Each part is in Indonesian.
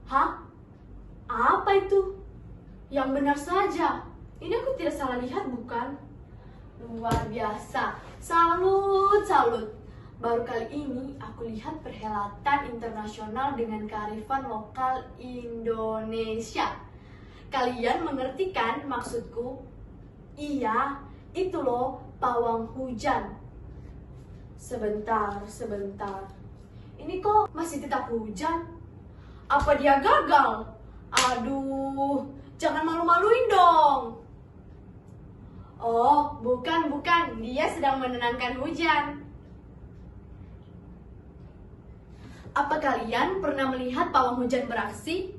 Hah? Apa itu? Yang benar saja. Ini aku tidak salah lihat, bukan? Luar biasa. Salut, salut. Baru kali ini aku lihat perhelatan internasional dengan kearifan lokal Indonesia. Kalian mengerti kan maksudku? Iya, itu loh pawang hujan. Sebentar. Ini kok masih tetap hujan? Apa dia gagal? Aduh, jangan malu-maluin dong. Oh, bukan. Dia sedang menenangkan hujan. Apa kalian pernah melihat pawang hujan beraksi?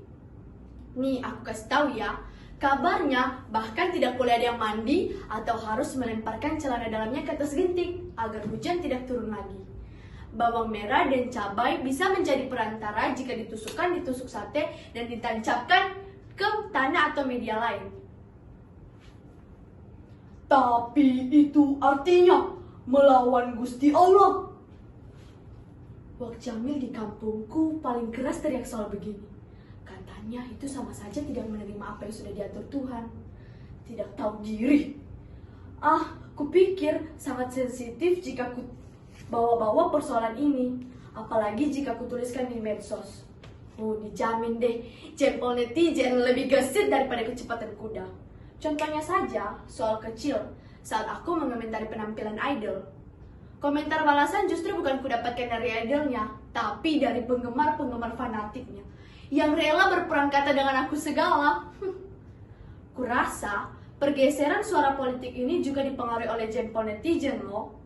Nih, aku kasih tahu ya. Kabarnya bahkan tidak boleh ada yang mandi atau harus melemparkan celana dalamnya ke atas genting agar hujan tidak turun lagi. Bawang merah dan cabai bisa menjadi perantara jika ditusukkan di tusuk sate dan ditancapkan ke tanah atau media lain. Tapi itu artinya melawan Gusti Allah. Wak Jamil di kampungku paling keras teriak soal begini. Katanya itu sama saja tidak menerima apa yang sudah diatur Tuhan. Tidak tahu diri. Kupikir sangat sensitif jika ku bawa-bawa persoalan ini. Apalagi jika ku tuliskan di medsos. Dijamin deh, jempol netizen lebih gesit daripada kecepatan kuda. Contohnya saja, soal kecil, saat aku mengomentari penampilan idol. Komentar balasan justru bukan kudapatkan dari idolnya, tapi dari penggemar-penggemar fanatiknya, yang rela berperang kata dengan aku segala. Kurasa, pergeseran suara politik ini juga dipengaruhi oleh jempol netizen loh.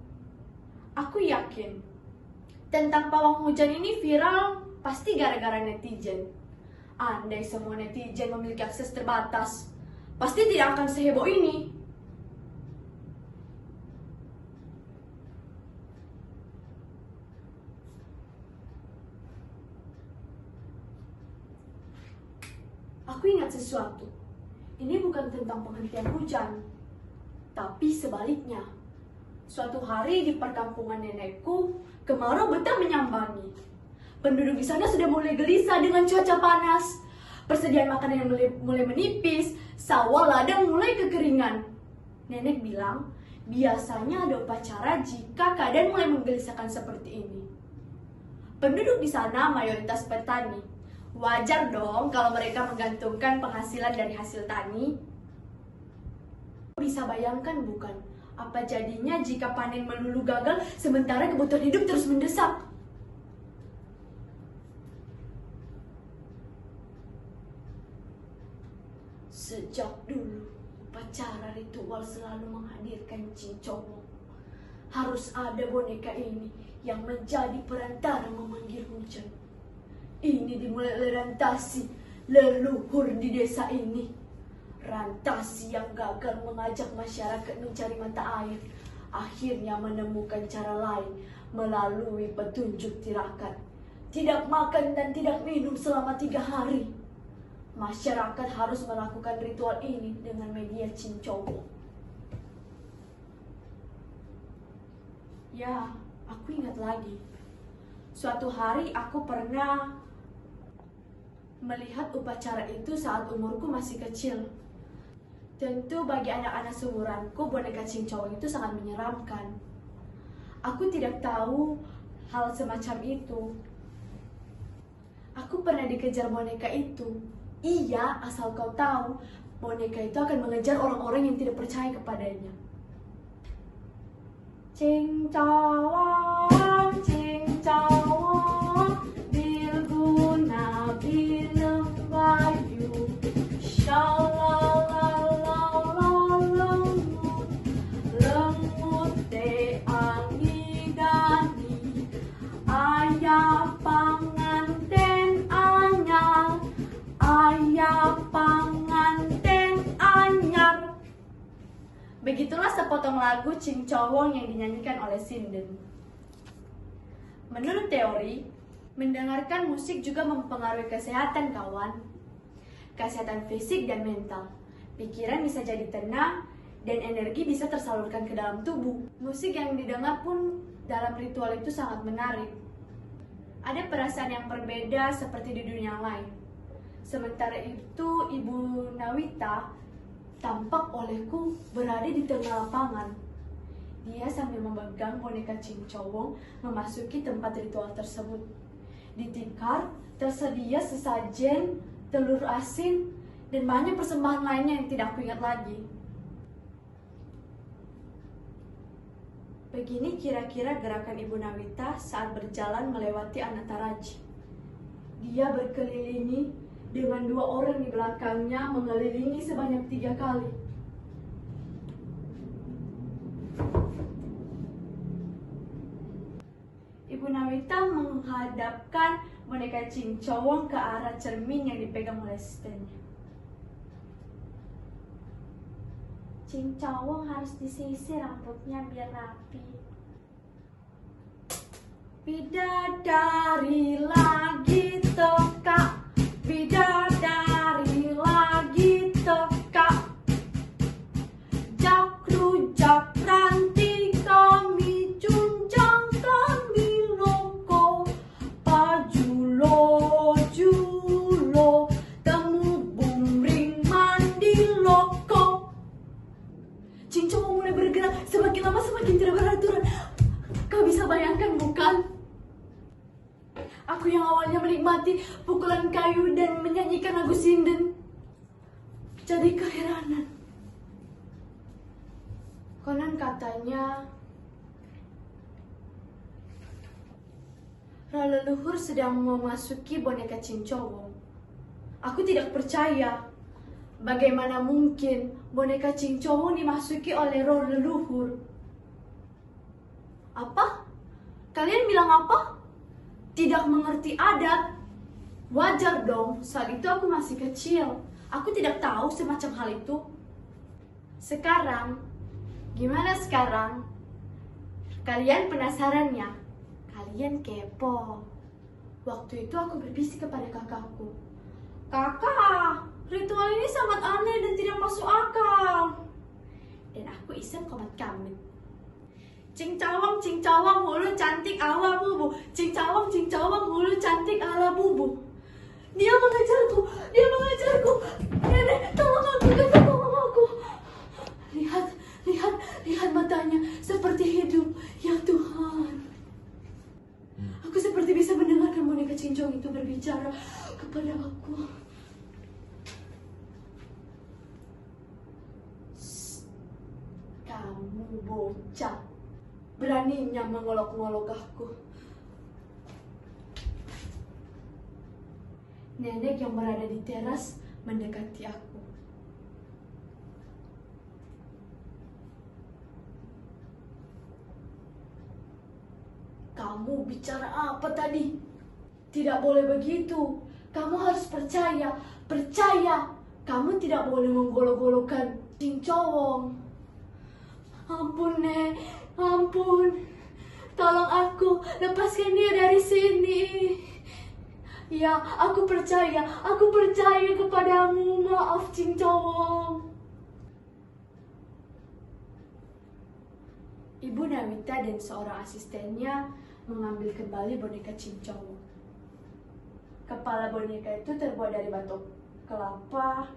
Aku yakin, tentang pawang hujan ini viral pasti gara-gara netizen. Andai semua netizen memiliki akses terbatas, pasti tidak akan seheboh ini. Aku ingat sesuatu. Ini bukan tentang penghentian hujan, tapi sebaliknya. Suatu hari di perkampungan nenekku, kemarau betah menyambangi. Penduduk di sana sudah mulai gelisah dengan cuaca panas. Persediaan makanan yang mulai menipis, sawah ladang mulai kekeringan. Nenek bilang, biasanya ada upacara jika keadaan mulai menggelisahkan seperti ini. Penduduk di sana mayoritas petani. Wajar dong kalau mereka menggantungkan penghasilan dari hasil tani. Bisa bayangkan bukan, apa jadinya jika panen melulu gagal sementara kebutuhan hidup terus mendesak? Sejak dulu, upacara ritual selalu menghadirkan cincong. Harus ada boneka ini yang menjadi perantara memanggil hujan. Ini dimulai oleh Rantasi, leluhur di desa ini. Rantasi yang gagal mengajak masyarakat mencari mata air, akhirnya menemukan cara lain melalui petunjuk tirakat. Tidak makan dan tidak minum selama 3 hari. Masyarakat harus melakukan ritual ini dengan media cincowo. Ya, aku ingat lagi. Suatu hari aku pernah melihat upacara itu saat umurku masih kecil. Tentu bagi anak-anak seumuranku boneka cincau itu sangat menyeramkan. Aku tidak tahu hal semacam itu. Aku pernah dikejar boneka itu. Iya, asal kau tahu, boneka itu akan mengejar orang-orang yang tidak percaya kepadanya. Cincawang, bilguna bilem bayu, shalalalalalamu, lemut te angidani, ayah panganten anyar, ayah panganten anyar. Begitulah sepotong lagu Cincowong yang dinyanyikan oleh Sinden. Menurut teori, mendengarkan musik juga mempengaruhi kesehatan kawan. Kesehatan fisik dan mental. Pikiran bisa jadi tenang dan energi bisa tersalurkan ke dalam tubuh. Musik yang didengar pun dalam ritual itu sangat menarik. Ada perasaan yang berbeda seperti di dunia lain. Sementara itu Ibu Nawita tampak olehku berada di tengah lapangan. Dia sambil memegang boneka Cincowong memasuki tempat ritual tersebut. Di tikar tersedia sesajen, telur asin, dan banyak persembahan lainnya yang tidak aku ingat lagi. Begini kira-kira gerakan Ibu Nawita saat berjalan melewati Anataraji. Dia berkelilingi dengan 2 orang di belakangnya mengelilingi sebanyak 3 kali. Ibu Nawita menghadapkan boneka Cincowong ke arah cermin yang dipegang oleh asistennya. Cincowong harus disisir rambutnya biar rapi. Bidadari lagi teka, bidadari lagi teka, jak ranti kami cunjang kami loko, pajulo julo temu bumring mandi loko. Cincowong mulai bergerak, semakin lama semakin tidak beraturan. Kau bisa bayangkan bukan? Aku yang awalnya menikmati pukulan kayu dan menyanyikan lagu sinden jadi keheranan. Konon katanya roh leluhur sedang memasuki boneka Cincowong. Aku tidak percaya. Bagaimana mungkin boneka Cincowong dimasuki oleh roh leluhur? Apa? Kalian bilang apa? Tidak mengerti adat. Wajar dong, saat itu aku masih kecil. Aku tidak tahu semacam hal itu. Sekarang, gimana sekarang? Kalian penasarannya? Kalian kepo. Waktu itu aku berbisik kepada kakakku. Kakak, ritual ini sangat aneh dan tidak masuk akal. Dan aku iseng komat kamit. Cincowong, hulu cantik ala bubu. Cincowong, hulu cantik ala bubu. Dia mengejarku. Nenek, tolong aku, kakak, tolong aku. Lihat matanya seperti hidup. Ya Tuhan. Aku seperti bisa mendengarkan boneka Cincowong itu berbicara kepada aku. Kamu bocah. Beraninya mengolok-ngolok aku. Nenek yang berada di teras mendekati aku. Kamu bicara apa tadi? Tidak boleh begitu. Kamu harus percaya. Kamu tidak boleh menggolok-golokkan Cincowong. Ampun, Nek. Ampun. Tolong aku. Lepaskan dia dari sini. Ya, aku percaya kepadamu. Maaf, Cincowong. Ibu Nawita dan seorang asistennya mengambil kembali boneka Cincowong. Kepala boneka itu terbuat dari batok kelapa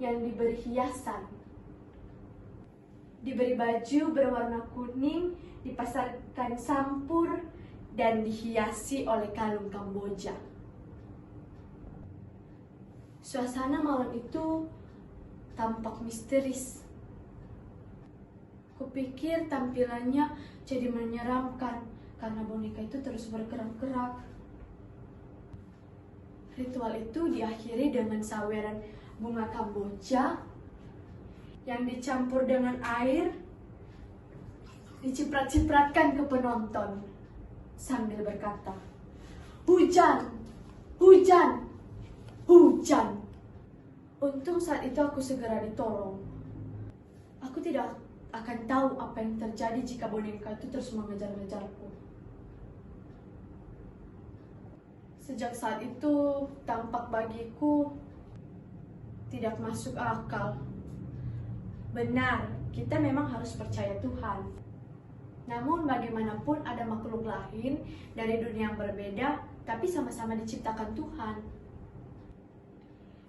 yang diberi hiasan. Diberi baju berwarna kuning, dipasarkan sampur, dan dihiasi oleh kalung Kamboja. Suasana malam itu tampak misteris. Kupikir tampilannya jadi menyeramkan karena boneka itu terus bergerak-gerak. Ritual itu diakhiri dengan saweran bunga Kamboja yang dicampur dengan air, diciprat-cipratkan ke penonton sambil berkata, "Hujan, hujan, hujan." Untung saat itu aku segera ditolong. Aku tidak akan tahu apa yang terjadi jika boneka itu terus mengejar-ngejarku. Sejak saat itu, tampak bagiku tidak masuk akal. Benar, kita memang harus percaya Tuhan. Namun bagaimanapun ada makhluk lain dari dunia yang berbeda, tapi sama-sama diciptakan Tuhan.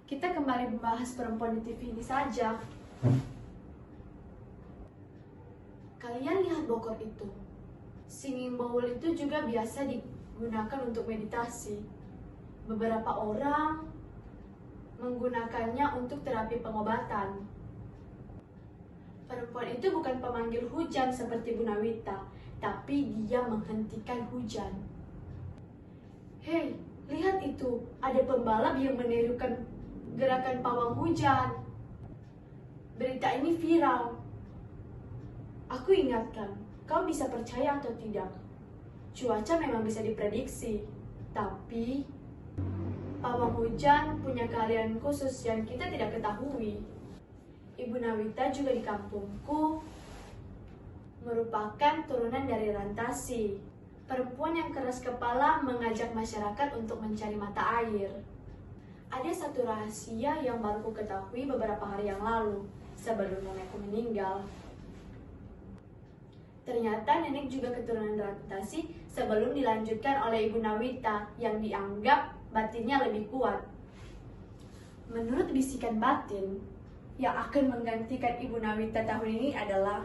kita kembali membahas perempuan di TV ini saja. Kalian lihat bokor itu. Singing bowl itu juga biasa digunakan untuk meditasi. Beberapa orang menggunakannya untuk terapi pengobatan. Perempuan itu bukan pemanggil hujan seperti Bu Nawita, tapi dia menghentikan hujan. Hei, lihat itu, ada pembalap yang menirukan gerakan pawang hujan. Berita ini viral. Aku ingatkan, kau bisa percaya atau tidak. Cuaca memang bisa diprediksi, tapi pawang hujan punya keahlian khusus yang kita tidak ketahui. Ibu Nawita juga di kampungku merupakan turunan dari Rantasi, perempuan yang keras kepala mengajak masyarakat untuk mencari mata air. Ada satu rahasia yang baru ku ketahui beberapa hari yang lalu, sebelum nenekku meninggal. Ternyata nenek juga keturunan Rantasi sebelum dilanjutkan oleh Ibu Nawita yang dianggap batinnya lebih kuat. Menurut bisikan batin, yang akan menggantikan Ibu Nawita tahun ini adalah